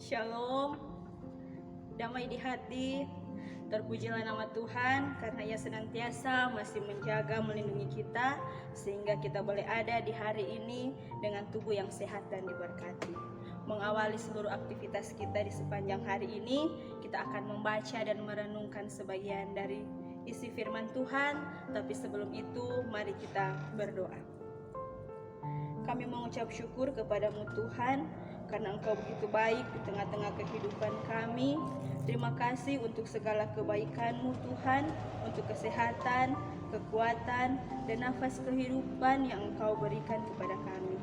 Shalom, damai di hati. Terpujilah nama Tuhan karena Ia senantiasa masih menjaga, melindungi kita sehingga kita boleh ada di hari ini dengan tubuh yang sehat dan diberkati. Mengawali seluruh aktivitas kita di sepanjang hari ini, kita akan membaca dan merenungkan sebagian dari isi firman Tuhan. Tapi sebelum itu, mari kita berdoa. Kami mengucap syukur kepadamu Tuhan, karena Engkau begitu baik di tengah-tengah kehidupan kami. Terima kasih untuk segala kebaikan-Mu Tuhan, untuk kesehatan, kekuatan, dan nafas kehidupan yang Engkau berikan kepada kami.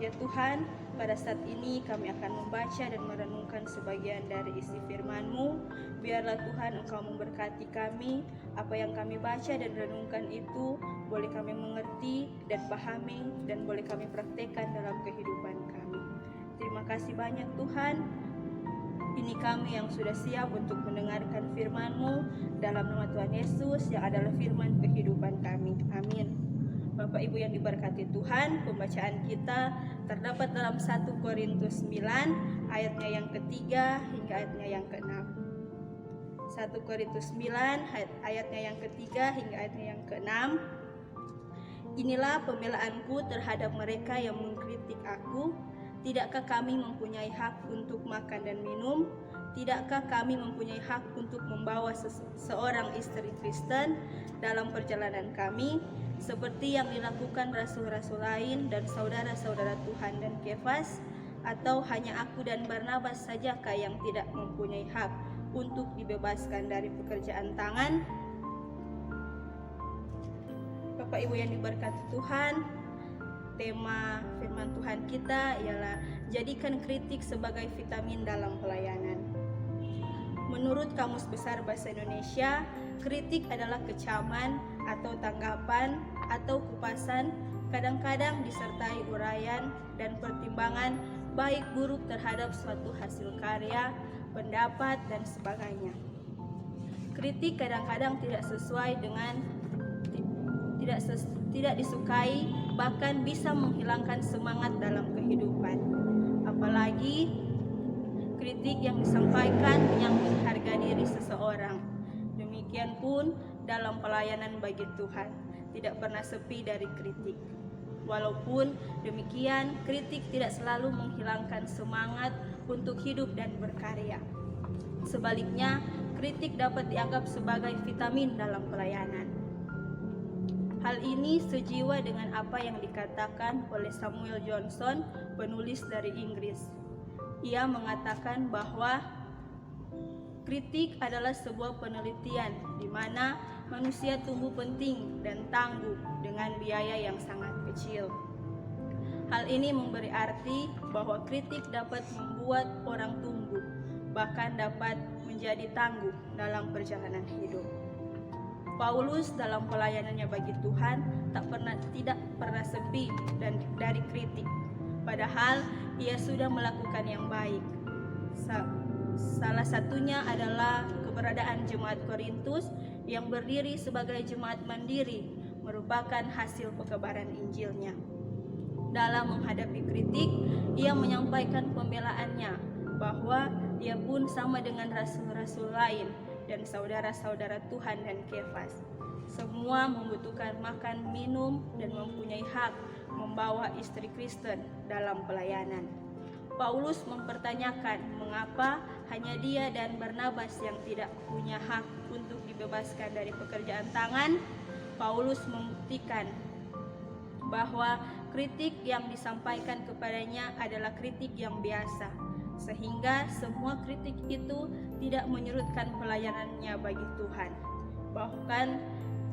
Ya Tuhan, pada saat ini kami akan membaca dan merenungkan sebagian dari isi firman-Mu. Biarlah Tuhan Engkau memberkati kami, apa yang kami baca dan renungkan itu boleh kami mengerti dan pahami dan boleh kami praktekkan dalam kehidupan kami. Terima kasih banyak Tuhan. Ini kami yang sudah siap untuk mendengarkan firman-Mu dalam nama Tuhan Yesus yang adalah firman kehidupan kami. Amin. Bapak Ibu yang diberkati Tuhan, pembacaan kita terdapat dalam 1 Korintus 9 ayatnya yang ketiga hingga ayatnya yang keenam. 1 Korintus 9 ayatnya yang ketiga hingga ayatnya yang keenam. Inilah pembelaanku terhadap mereka yang mengkritik aku. Tidakkah kami mempunyai hak untuk makan dan minum? Tidakkah kami mempunyai hak untuk membawa seorang istri Kristen dalam perjalanan kami, seperti yang dilakukan rasul-rasul lain dan saudara-saudara Tuhan dan Kefas? Atau hanya aku dan Barnabas sajakah yang tidak mempunyai hak untuk dibebaskan dari pekerjaan tangan? Bapak Ibu yang diberkati Tuhan, tema firman Tuhan kita ialah jadikan kritik sebagai vitamin dalam pelayanan. Menurut Kamus Besar Bahasa Indonesia, kritik adalah kecaman atau tanggapan atau kupasan, kadang-kadang disertai uraian dan pertimbangan baik buruk terhadap suatu hasil karya, pendapat, dan sebagainya. Kritik kadang-kadang tidak sesuai dengan tidak disukai, bahkan bisa menghilangkan semangat dalam kehidupan. Apalagi kritik yang disampaikan menyangkut harga diri seseorang. Demikian pun dalam pelayanan bagi Tuhan, tidak pernah sepi dari kritik. Walaupun demikian, kritik tidak selalu menghilangkan semangat untuk hidup dan berkarya. Sebaliknya, kritik dapat dianggap sebagai vitamin dalam pelayanan. Hal ini sejiwa dengan apa yang dikatakan oleh Samuel Johnson, penulis dari Inggris. Ia mengatakan bahwa kritik adalah sebuah penelitian di mana manusia tumbuh penting dan tangguh dengan biaya yang sangat kecil. Hal ini memberi arti bahwa kritik dapat membuat orang tumbuh, bahkan dapat menjadi tangguh dalam perjalanan hidup. Paulus dalam pelayanannya bagi Tuhan tidak pernah sepi dari kritik. Padahal ia sudah melakukan yang baik. Salah satunya adalah keberadaan Jemaat Korintus yang berdiri sebagai jemaat mandiri, merupakan hasil pekebaran Injilnya. Dalam menghadapi kritik, ia menyampaikan pembelaannya bahwa ia pun sama dengan rasul-rasul lain dan saudara-saudara Tuhan dan Kefas. Semua membutuhkan makan, minum, dan mempunyai hak membawa istri Kristen dalam pelayanan. Paulus mempertanyakan mengapa hanya dia dan Barnabas yang tidak punya hak untuk dibebaskan dari pekerjaan tangan. Paulus membuktikan bahwa kritik yang disampaikan kepadanya adalah kritik yang biasa, sehingga semua kritik itu tidak menyurutkan pelayanannya bagi Tuhan. Bahkan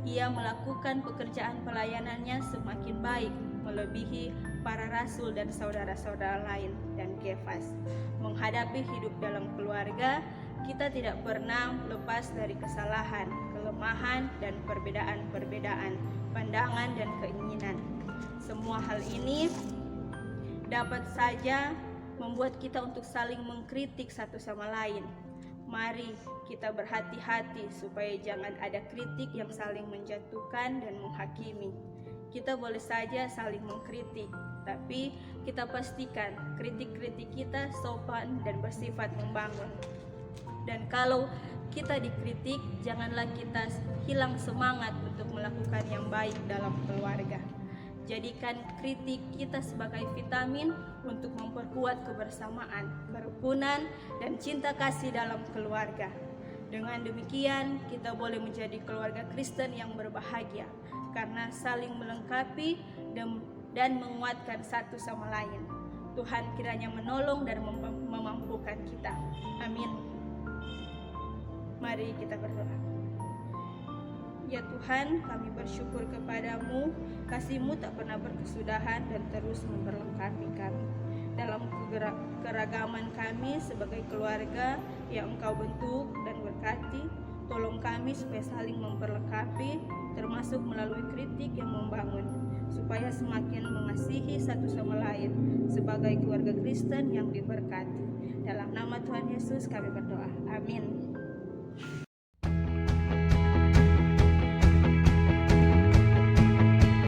ia melakukan pekerjaan pelayanannya semakin baik, melebihi para rasul dan saudara-saudara lain dan Kefas. Menghadapi hidup dalam keluarga, kita tidak pernah lepas dari kesalahan, kelemahan, dan perbedaan-perbedaan pandangan dan keinginan. Semua hal ini dapat saja membuat kita untuk saling mengkritik satu sama lain. Mari kita berhati-hati supaya jangan ada kritik yang saling menjatuhkan dan menghakimi. Kita boleh saja saling mengkritik, tapi kita pastikan kritik-kritik kita sopan dan bersifat membangun. Dan kalau kita dikritik, janganlah kita hilang semangat untuk melakukan yang baik dalam keluarga. Jadikan kritik kita sebagai vitamin untuk memperkuat kebersamaan, kerukunan, dan cinta kasih dalam keluarga. Dengan demikian, kita boleh menjadi keluarga Kristen yang berbahagia karena saling melengkapi dan menguatkan satu sama lain. Tuhan kiranya menolong dan memampukan kita. Amin. Mari kita berdoa. Ya Tuhan, kami bersyukur kepadamu, kasih-Mu tak pernah berkesudahan dan terus memperlengkapi kami. Dalam keragaman kami sebagai keluarga yang Engkau bentuk dan berkati, tolong kami supaya saling memperlengkapi, termasuk melalui kritik yang membangun, supaya semakin mengasihi satu sama lain sebagai keluarga Kristen yang diberkati. Dalam nama Tuhan Yesus kami berdoa. Amin.